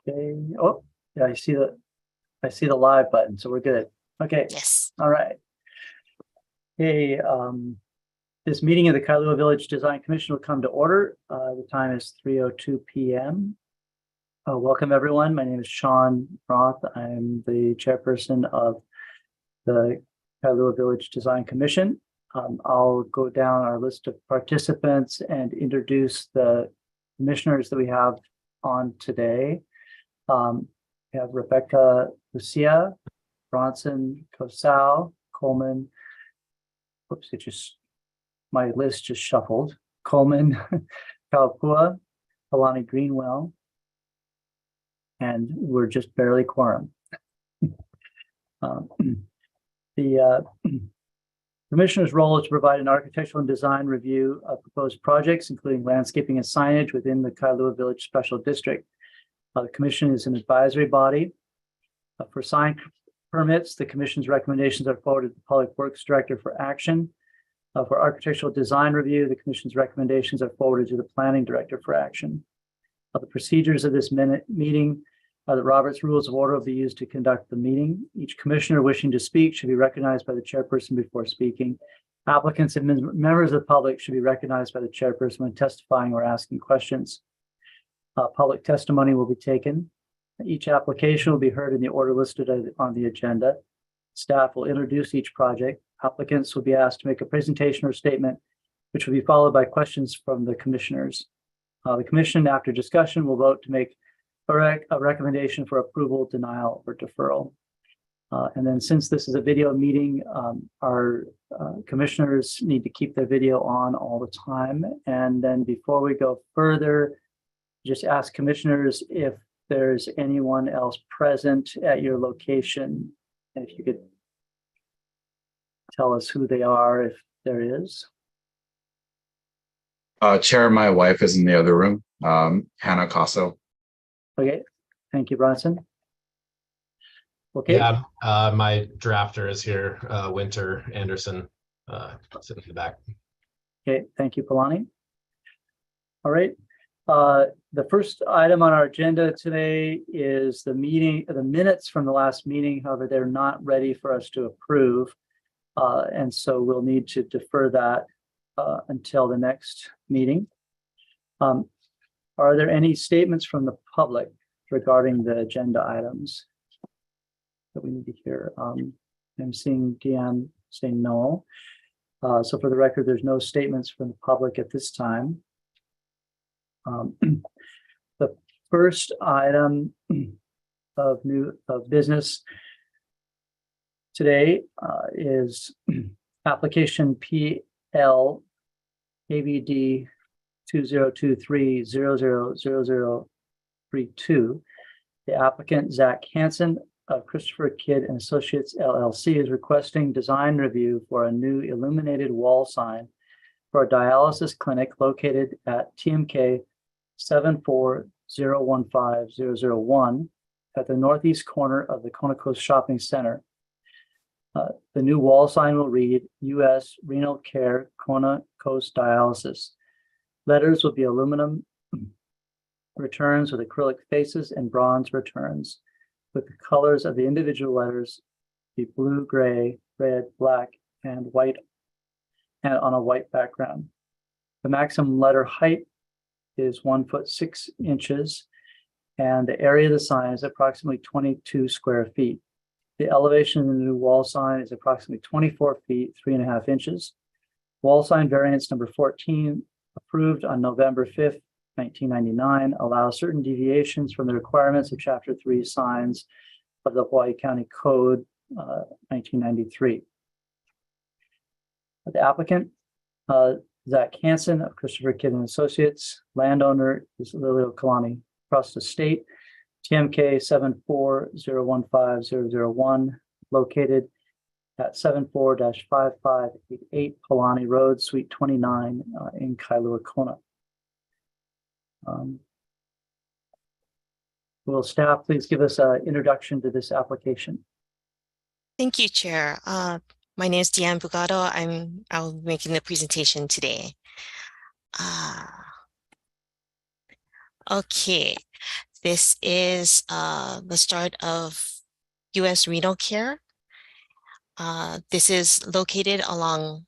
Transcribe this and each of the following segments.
Okay. Oh, yeah, I see the live button, so we're good. Okay. Yes. All right. Hey, this meeting of the Kailua Village Design Commission will come to order. The time is 3:02 p.m. Welcome, everyone. My name is Sean Roth. I'm the chairperson of the Kailua Village Design Commission. I'll go down our list of participants and introduce the commissioners that we have on today. We have Rebecca Lucia, Bronson, Cosao, Coleman. Whoops, my list just shuffled. Coleman, Kailua, Alani Greenwell, and we're just barely quorum. The commissioner's role is to provide an architectural and design review of proposed projects, including landscaping and signage within the Kailua Village Special District. The commission is an advisory body. For sign permits, the commission's recommendations are forwarded to the Public Works Director for action. For architectural design review, the commission's recommendations are forwarded to the Planning Director for action. The procedures of this meeting the Robert's Rules of Order will be used to conduct the meeting. Each commissioner wishing to speak should be recognized by the chairperson before speaking. Applicants and members of the public should be recognized by the chairperson when testifying or asking questions. Public testimony will be taken. Each application will be heard in the order listed on the agenda. Staff will introduce each project. Applicants will be asked to make a presentation or statement, which will be followed by questions from the commissioners. The commission, after discussion, will vote to make a recommendation for approval, denial, or deferral. And then since this is a video meeting, our commissioners need to keep their video on all the time. And then before we go further, just ask commissioners if there's anyone else present at your location. And if you could tell us who they are, if there is. Chair, my wife is in the other room, Hannah Casso. Okay, thank you, Bronson. Okay. Yeah, my drafter is here, Winter Anderson, sitting in the back. Okay, thank you, Palani. All right. The first item on our agenda today is the minutes from the last meeting. However, they're not ready for us to approve. And so we'll need to defer that until the next meeting. Are there any statements from the public regarding the agenda items that we need to hear? I'm seeing Deanne saying no. So for the record, there's no statements from the public at this time. The first item of business today is application PL ABD 2023-000032. The applicant, Zach Hansen of Christopher Kidd and Associates LLC, is requesting design review for a new illuminated wall sign for a dialysis clinic located at TMK 74015-001 at the northeast corner of the Kona Coast Shopping Center. The new wall sign will read U.S. Renal Care Kona Coast Dialysis. Letters will be aluminum returns with acrylic faces and bronze returns, with the colors of the individual letters be blue, gray, red, black, and white, and on a white background. The maximum letter height is 1 foot 6 inches, and the area of the sign is approximately 22 square feet. The elevation of the new wall sign is approximately 24 feet, 3.5 inches. Wall sign variance number 14, approved on November 5th, 1999, allows certain deviations from the requirements of Chapter 3 signs of the Hawaii County Code 1993. The applicant, Zach Hansen of Christopher Kidd and Associates. Landowner is Lilio Kalani Trust Estate, TMK 74015-001, located at 74-5588 Palani Road, Suite 29 in Kailua, Kona. Will staff please give us an introduction to this application? Thank you, Chair. My name is Deanne Bugado. I'll be making the presentation today. Okay, This is the start of U.S. Renal Care. This is located along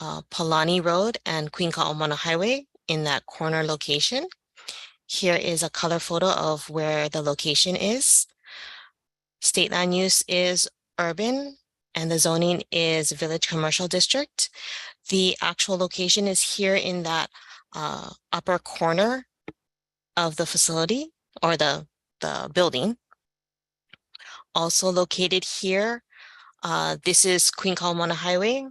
Palani Road and Queen Ka'aumana Highway in that corner location. Here is a color photo of where the location is. State land use is urban and the zoning is Village Commercial District. The actual location is here in that upper corner of the facility or the building. Also located here, this is Queen Ka'aumana Highway.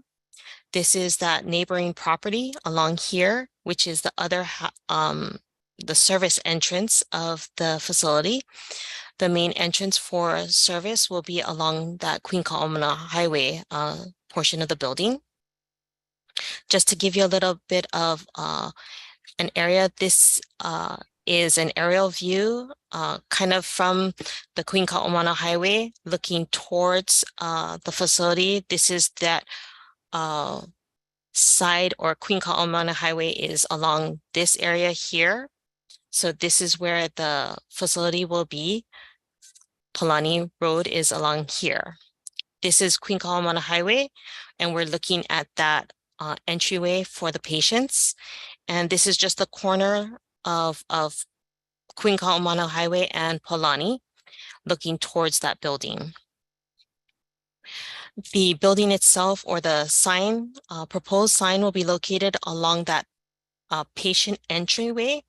This is that neighboring property along here, which is the other the service entrance of the facility. The main entrance for service will be along that Queen Ka'aumana Highway portion of the building. Just to give you a little bit of an area, this is an aerial view kind of from the Queen Ka'aumana Highway looking towards the facility. This is that side, or Queen Ka'aumana Highway is along this area here. So this is where the facility will be. Palani Road is along here. This is Queen Ka'aumana Highway, and we're looking at that entryway for the patients. And this is just the corner of Queen Ka'aumana Highway and Palani, looking towards that building. The building itself, or the sign, proposed sign, will be located along that patient entryway.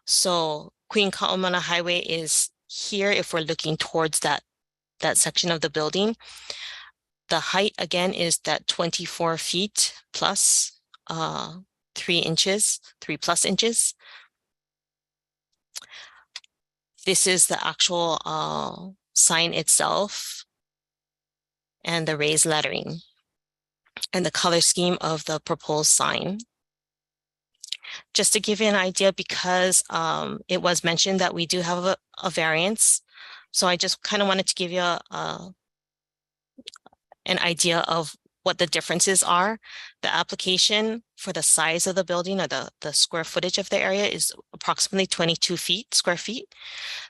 So Queen Ka'aumana Highway is here if we're looking towards that section of the building. The height again is that 24 feet plus 3 plus inches. This is the actual sign itself and the raised lettering and the color scheme of the proposed sign. Just to give you an idea, because it was mentioned that we do have a variance. So I just kind of wanted to give you an idea of what the differences are. The application for the size of the building, or the square footage of the area, is approximately 22 square feet.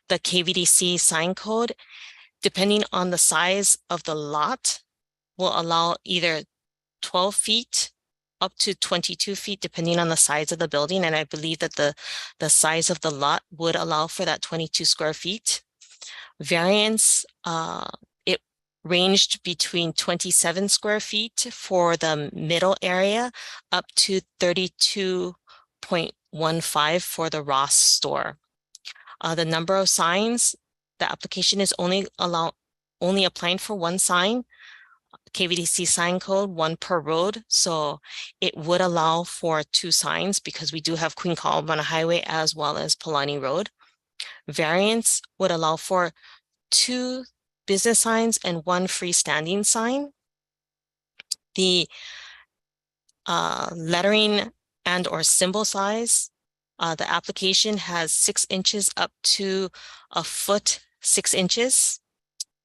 The KVDC sign code, depending on the size of the lot, will allow either 12 feet up to 22 feet, depending on the size of the building. And I believe that the size of the lot would allow for that 22 square feet. Variance, it ranged between 27 square feet for the middle area up to 32.15 for the Ross store. The number of signs, the application is only applying for one sign. KVDC sign code, 1 per road. So it would allow for 2 signs because we do have Queen Ka'aumana Highway as well as Palani Road. Variance would allow for 2 business signs and 1 freestanding sign. The lettering and or symbol size, the application has 6 inches up to 1 foot 6 inches.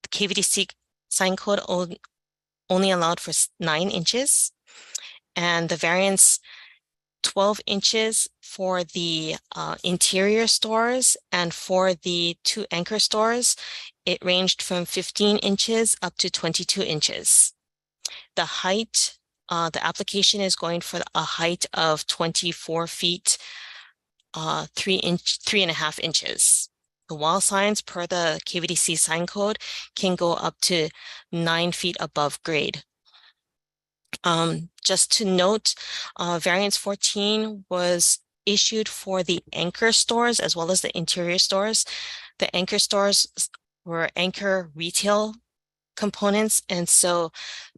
The KVDC sign code only allowed for 9 inches, and the variance 12 inches for the interior stores, and for the 2 anchor stores, it ranged from 15 inches up to 22 inches. The height, the application is going for a height of 24 feet, 3.5 inches. The wall signs per the KVDC sign code can go up to 9 feet above grade. Just to note, variance 14 was issued for the anchor stores as well as the interior stores. The anchor stores were anchor retail components, and so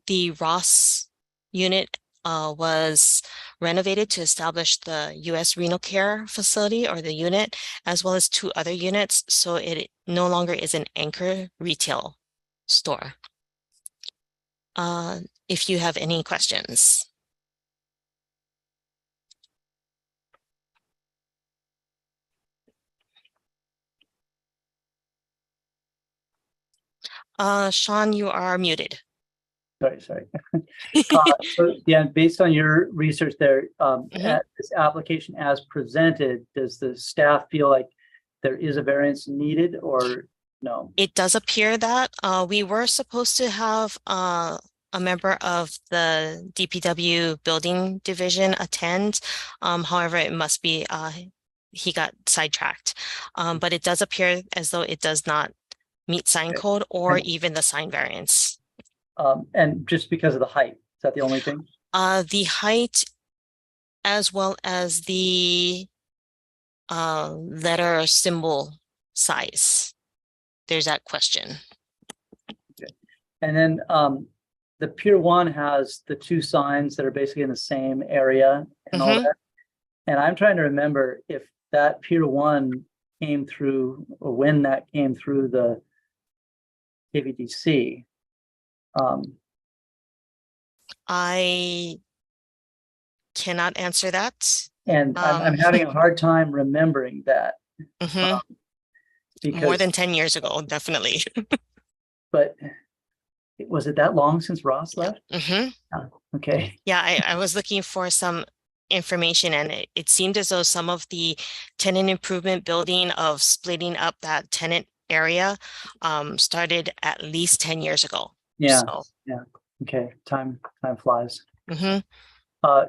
the Ross unit was renovated to establish the U.S. Renal Care facility, or the unit, as well as 2 other units. So it no longer is an anchor retail store. If you have any questions. Sean, you are muted. Sorry. So, yeah, based on your research there, Mhm. at this application as presented, does the staff feel like there is a variance needed or no? It does appear that we were supposed to have a member of the DPW building division attend. However, it must be he got sidetracked. But it does appear as though it does not meet sign Okay. code or And- even the sign variance. And just because of the height, is that the only thing? The height as well as the letter symbol size. There's that question. And then the Pier 1 has the two signs that are basically in the same area and all Mhm. that. And I'm trying to remember if that Pier 1 came through or when that came through the KVDC. I cannot answer that. And I'm having a hard time remembering that Mhm. More because, than 10 years ago, definitely. but was it that long since Ross left? Mhm. Okay. Yeah, I was looking for some information and it seemed as though some of the tenant improvement building of splitting up that tenant area started at least 10 years ago. Yeah. So, Yeah. Okay. Time flies. mhm.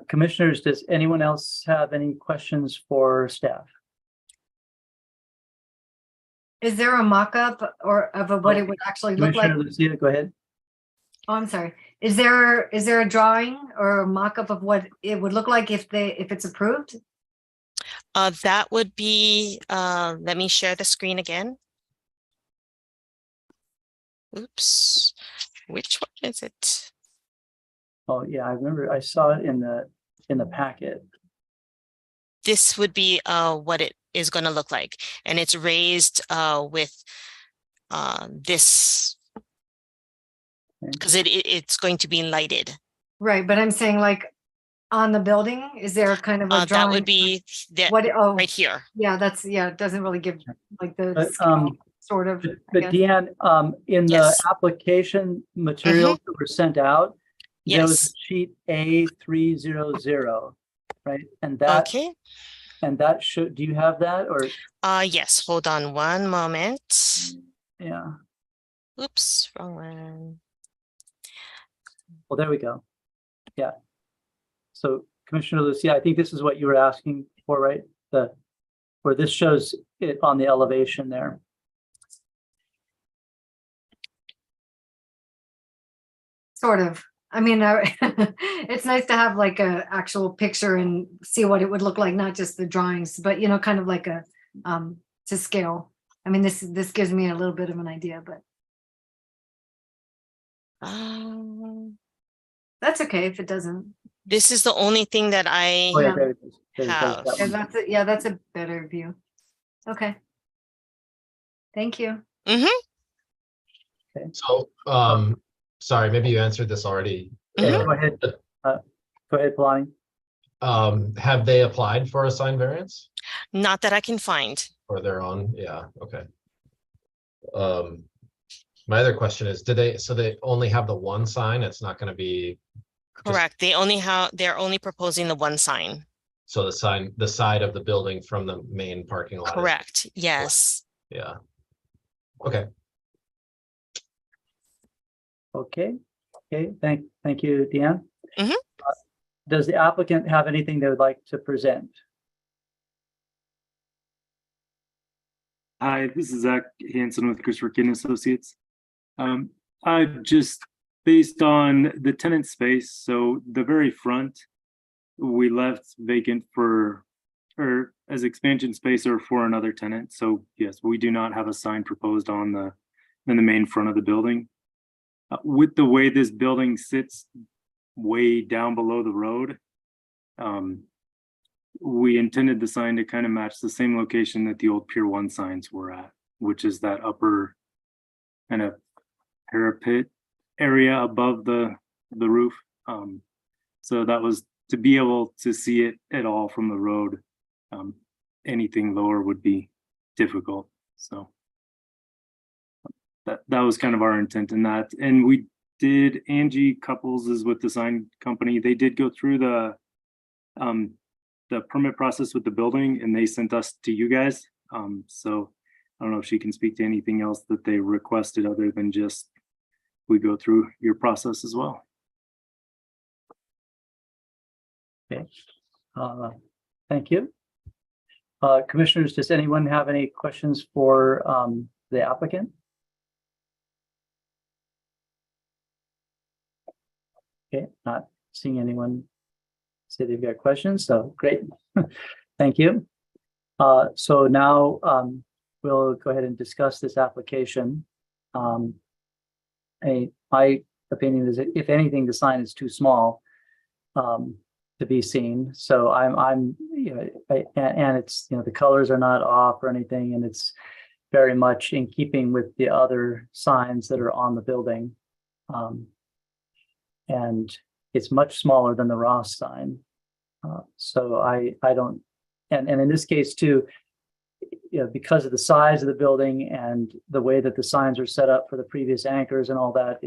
Commissioners, does anyone else have any questions for staff? Is there a mock-up or of what it would actually look like? Commissioner Lucia, go ahead. Oh, I'm sorry. Is there a drawing or a mock-up of what it would look like if it's approved? That would be, let me share the screen again. Oops, which one is it? Oh, yeah, I remember I saw it in the packet. This would be what it is going to look like. And it's raised with this, because it's going to be lighted. Right, but I'm saying like on the building, is there kind of a drawing? That would be that What, oh, right here. yeah, it doesn't really give like the But, scale, sort of. I But guess. Deanne, in the Yes. application materials that were sent out, there was Yes. a sheet A300, right? And that Okay. should, do you have that or? Yes, hold on one moment. Yeah, Oops, wrong one. well, there we go. Yeah. So Commissioner Lucia, I think this is what you were asking for, right? Where this shows it on the elevation there. Sort of. I mean, it's nice to have like a actual picture and see what it would look like, not just the drawings, but kind of like a to scale. I mean, this gives me a little bit of an idea, but that's okay if it doesn't. This is the only thing that I Oh, yeah, there it is. There's have. that And one. that's it. Yeah, that's a better view. Okay. Thank you. So, sorry, maybe you answered this already. Mhm. Go ahead. Go ahead, Palani. Have they applied for a sign variance Not that I can find. or their own? Yeah, okay. My other question is, so they only have the one sign? It's not going to be, Correct. They're only proposing the one sign. so the side of the building from the main parking lot. Correct. Yes. Yeah. Okay. Okay. Thank you, Deanne. Mhm. Does the applicant have anything they would like to present? Hi, this is Zach Hansen with Christopher Kin Associates. I just, based on the tenant space, so the very front, we left vacant or as expansion space or for another tenant. So yes, we do not have a sign proposed in the main front of the building. With the way this building sits way down below the road, we intended the sign to kind of match the same location that the old Pier 1 signs were at, which is that upper kind of parapet area above the roof. So that was to be able to see it at all from the road. Anything lower would be difficult. So that was kind of our intent in that. And we did, Angie Couples is with the sign company. They did go through the permit process with the building and they sent us to you guys. So I don't know if she can speak to anything else that they requested other than just we go through your process as well. Okay. Thank you. Commissioners, does anyone have any questions for the applicant? Okay, not seeing anyone say they've got questions, so great. Thank you. So now we'll go ahead and discuss this application. My opinion is that if anything, the sign is too small to be seen. So I'm and it's, the colors are not off or anything, and it's very much in keeping with the other signs that are on the building. And it's much smaller than the Ross sign. So I don't, and in this case too, because of the size of the building and the way that the signs are set up for the previous anchors and all that,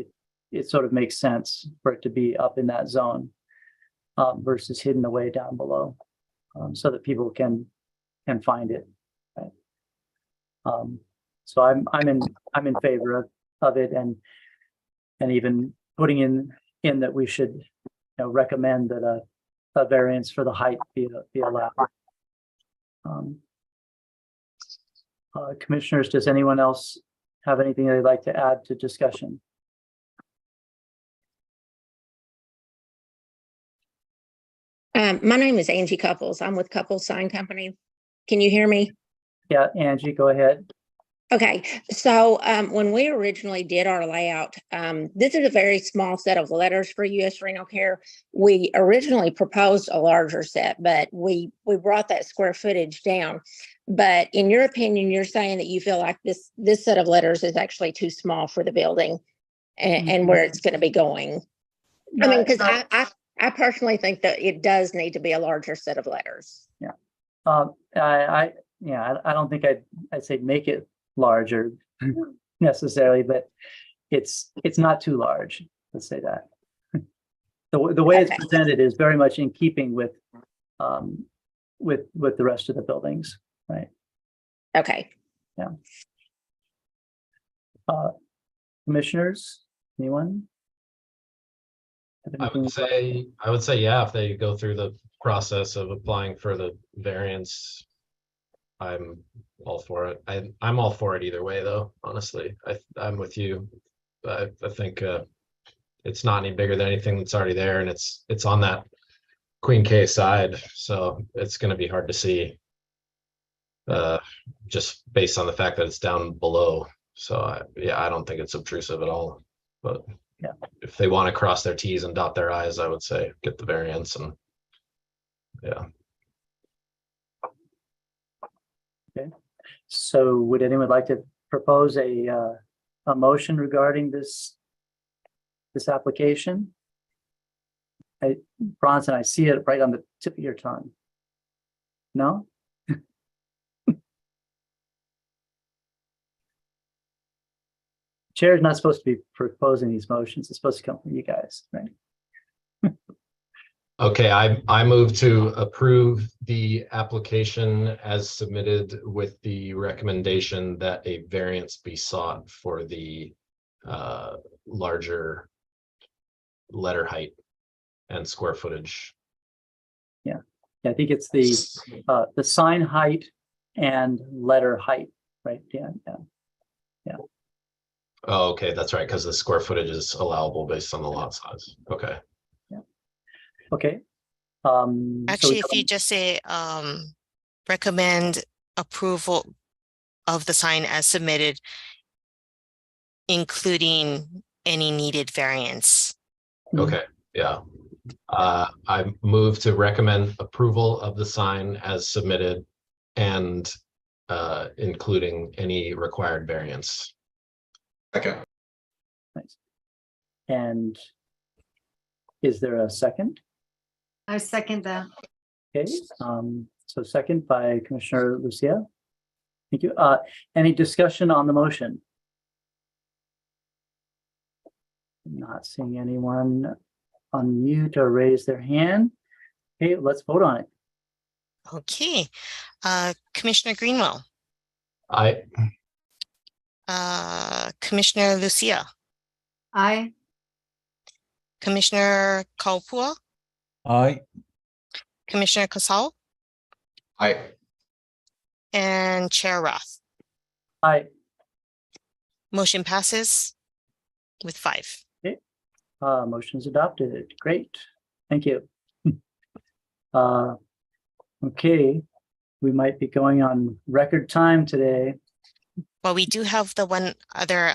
it sort of makes sense for it to be up in that zone versus hidden away down below, so that people can find it. Right? So I'm in favor of it, and even putting in that we should recommend that a variance for the height be allowed. Commissioners, does anyone else have anything they'd like to add to discussion? My name is Angie Couples. I'm with Couples Sign Company. Can you hear me? Yeah, Angie, go ahead. Okay, so when we originally did our layout, this is a very small set of letters for U.S. Renal Care. We originally proposed a larger set, but we brought that square footage down. But in your opinion, you're saying that you feel like this set of letters is actually too small for the building and where it's going to be going. I mean, because I personally think that it does need to be a larger set of letters. Yeah, I don't think I'd say make it larger necessarily, but it's not too large. Let's say that. The way it's presented is very much in keeping with the rest of the buildings, right? Okay. Yeah. Commissioners, anyone? I would say, yeah, if they go through the process of applying for the variance, I'm all for it. I'm all for it either way, though. Honestly, I'm with you. I think it's not any bigger than anything that's already there, and it's on that Queen K side, so it's going to be hard to see, just based on the fact that it's down below. So I don't think it's obtrusive at all. But yeah, if they want to cross their T's and dot their I's, I would say get the variance. And yeah. Okay. So would anyone like to propose a motion regarding this application? Bronson, I see it right on the tip of your tongue. No? Chair is not supposed to be proposing these motions. It's supposed to come from you guys, right? Okay, I move to approve the application as submitted with the recommendation that a variance be sought for the larger letter height and square footage. Yeah, I think it's the sign height and letter height, right? Yeah. Oh, okay, that's right, because the square footage is allowable based on the lot size. Okay. Yeah. Okay. Actually, if you just say recommend approval of the sign as submitted, including any needed variance. Okay, yeah. I move to recommend approval of the sign as submitted and including any required variance. Okay. Nice. And is there a second? I second that. Okay, so second by Commissioner Lucia. Thank you. Any discussion on the motion? Not seeing anyone unmute or raise their hand. Okay, let's vote on it. Okay, Commissioner Greenwell. I, Commissioner Lucia, I, Commissioner Kaupua, Aye. Commissioner Casal, I, and Chair Roth. Aye. Motion passes with 5. Motion is adopted. Great. Thank you. Okay, we might be going on record time today. Well, we do have the one other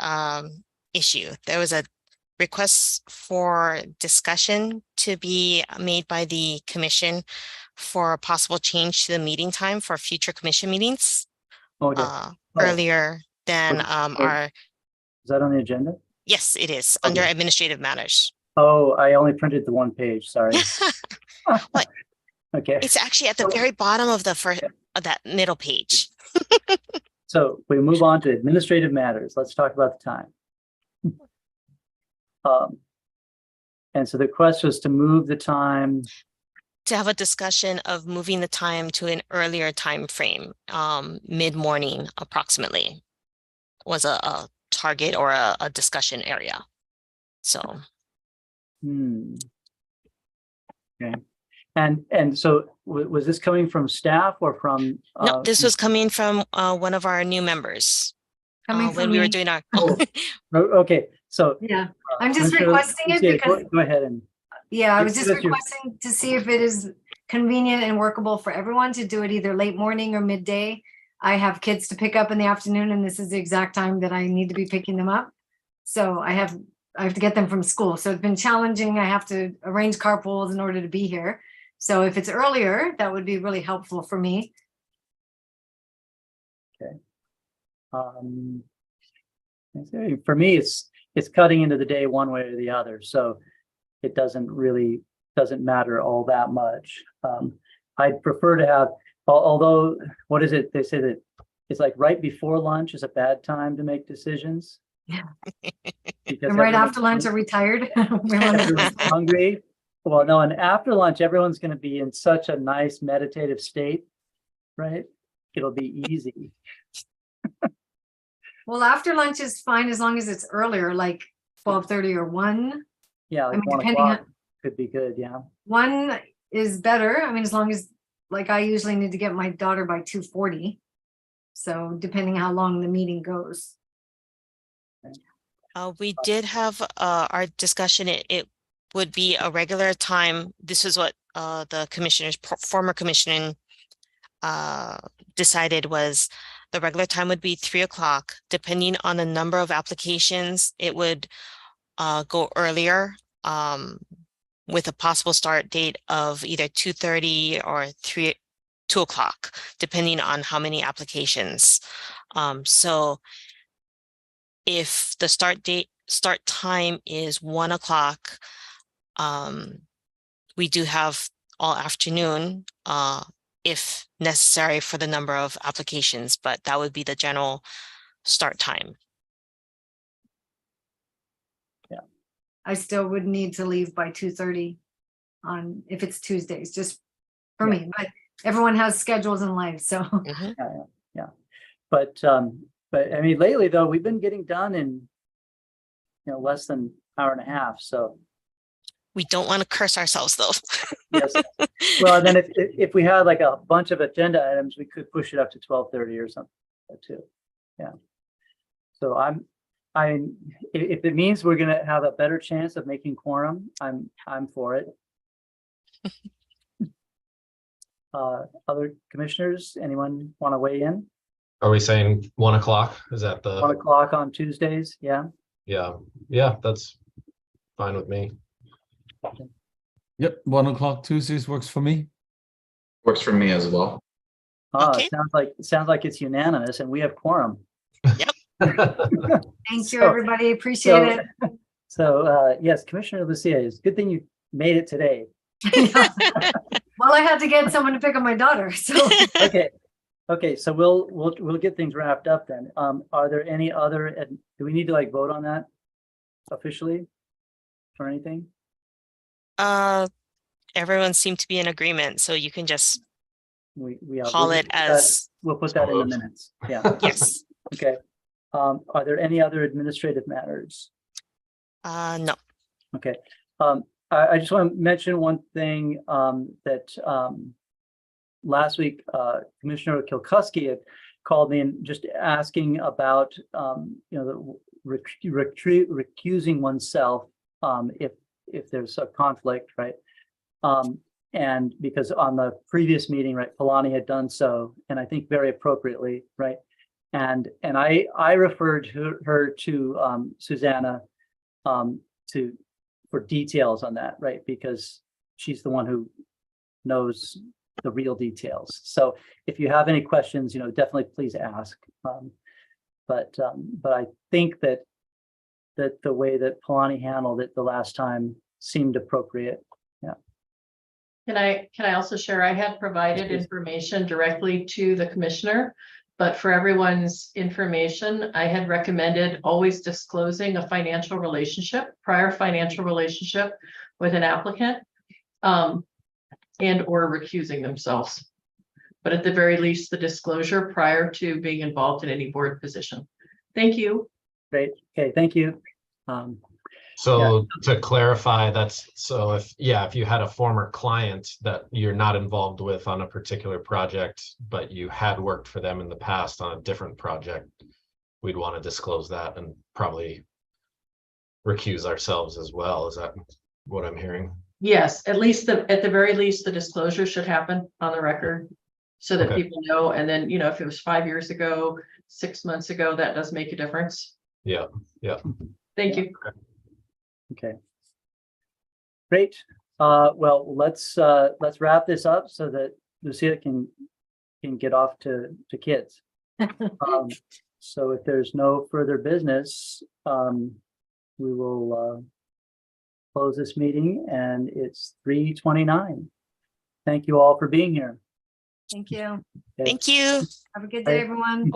issue. There was a request for discussion to be made by the commission for a possible change to the meeting time for future commission meetings Okay. Oh, earlier than wait. our, is that on the agenda? yes, it is under Okay. administrative matters. Oh, I only printed the one page. Sorry. What? Okay. It's actually at the very bottom of the first of that middle page. So we move on to administrative matters. Let's talk about the time. And so the request was to move the time. To have a discussion of moving the time to an earlier time frame, mid-morning approximately, was a target or a discussion area. So Okay. And so was this coming from staff or from? no, this was coming from one of our new members coming when from we were me. doing our. Okay, so. Yeah, I'm just Commissioner requesting it Lucia, because, Go ahead and. yeah, I was give just us your- requesting to see if it is convenient and workable for everyone to do it either late morning or midday. I have kids to pick up in the afternoon and this is the exact time that I need to be picking them up. So I have to get them from school. So it's been challenging. I have to arrange carpools in order to be here. So if it's earlier, that would be really helpful for me. For me, it's cutting into the day one way or the other, so it doesn't matter all that much. I'd prefer to have, although, what is it? They say that it's like right before lunch is a bad time to make decisions. Yeah. Because And right everyone's after lunch, are we tired? We wanna- everyone's hungry. Well, no, and after lunch, everyone's going to be in such a nice meditative state, right? It'll be easy. Well, after lunch is fine as long as it's earlier, like 12:30 or 1. Yeah, I like mean, 1 depending o'clock on, could be good. Yeah. 1 is better. I mean, as long as, like, I usually need to get my daughter by 2:40. So depending how long the meeting goes. We did have our discussion. It would be a regular time. This is what the commissioners, former commissioner, decided was the regular time would be 3 o'clock. Depending on the number of applications, it would go earlier with a possible start date of either 2:30 or 2 o'clock, depending on how many applications. So if the start time is 1 o'clock, we do have all afternoon if necessary for the number of applications, but that would be the general start time. I still would need to leave by 2:30 on, if it's Tuesdays, just for Yeah. me, but everyone has schedules in life, so. Mhm. Yeah. But I mean, lately though, we've been getting done in, less than an hour and a half. So We don't want to curse ourselves though. yes. Well, then if we had like a bunch of agenda items, we could push it up to 12:30 or something too. Yeah. So if it means we're gonna have a better chance of making quorum, I'm for it. Other commissioners, anyone want to weigh in? are we saying 1 o'clock? Is that 1 the, o'clock on Tuesdays? Yeah. yeah, that's fine with me. Yep, 1 o'clock Tuesdays works for me. works for me as well. Okay. It sounds like it's unanimous and we have quorum. Thank you, So- everybody. Appreciate it. So, yes, Commissioner Lucia, it's a good thing you made it today. Well, I had to get someone to pick up my daughter, so. Okay, so we'll get things wrapped up then. Are there any other, do we need to like vote on that officially or anything? Everyone seemed to be in agreement, so you can just call it as, we'll put that in the minutes. Yeah. yes. Okay. Are there any other administrative matters? No. Okay. I just want to mention one thing that last week Commissioner Kilkuski had called me and just asking about the recusing oneself if there's a conflict, right? And because on the previous meeting, right, Palani had done so, and I think very appropriately, right? And I referred her to Susanna for details on that, right? Because she's the one who knows the real details. So if you have any questions, definitely please ask. But I think that the way that Palani handled it the last time seemed appropriate. Yeah. Can I also share, I had provided information directly to the commissioner, but for everyone's information, I had recommended always disclosing a financial relationship, prior financial relationship with an applicant, and or recusing themselves. But at the very least, the disclosure prior to being involved in any board position. Thank you. Great. Okay, thank you. So to clarify, that's so if you had a former client that you're not involved with on a particular project, but you had worked for them in the past on a different project, we'd want to disclose that and probably recuse ourselves as well. Is that what I'm hearing? Yes, at the very least, the disclosure should happen on the record so that people know. And then, if it was 5 years ago, 6 months ago, that does make a difference. Yeah. Thank you. Okay. Great. Well, let's wrap this up so that Lucia can get off to kids. So if there's no further business, we will close this meeting, and it's 3:29. Thank you all for being here. Thank you. Okay. Thank you. Have a good day, everyone.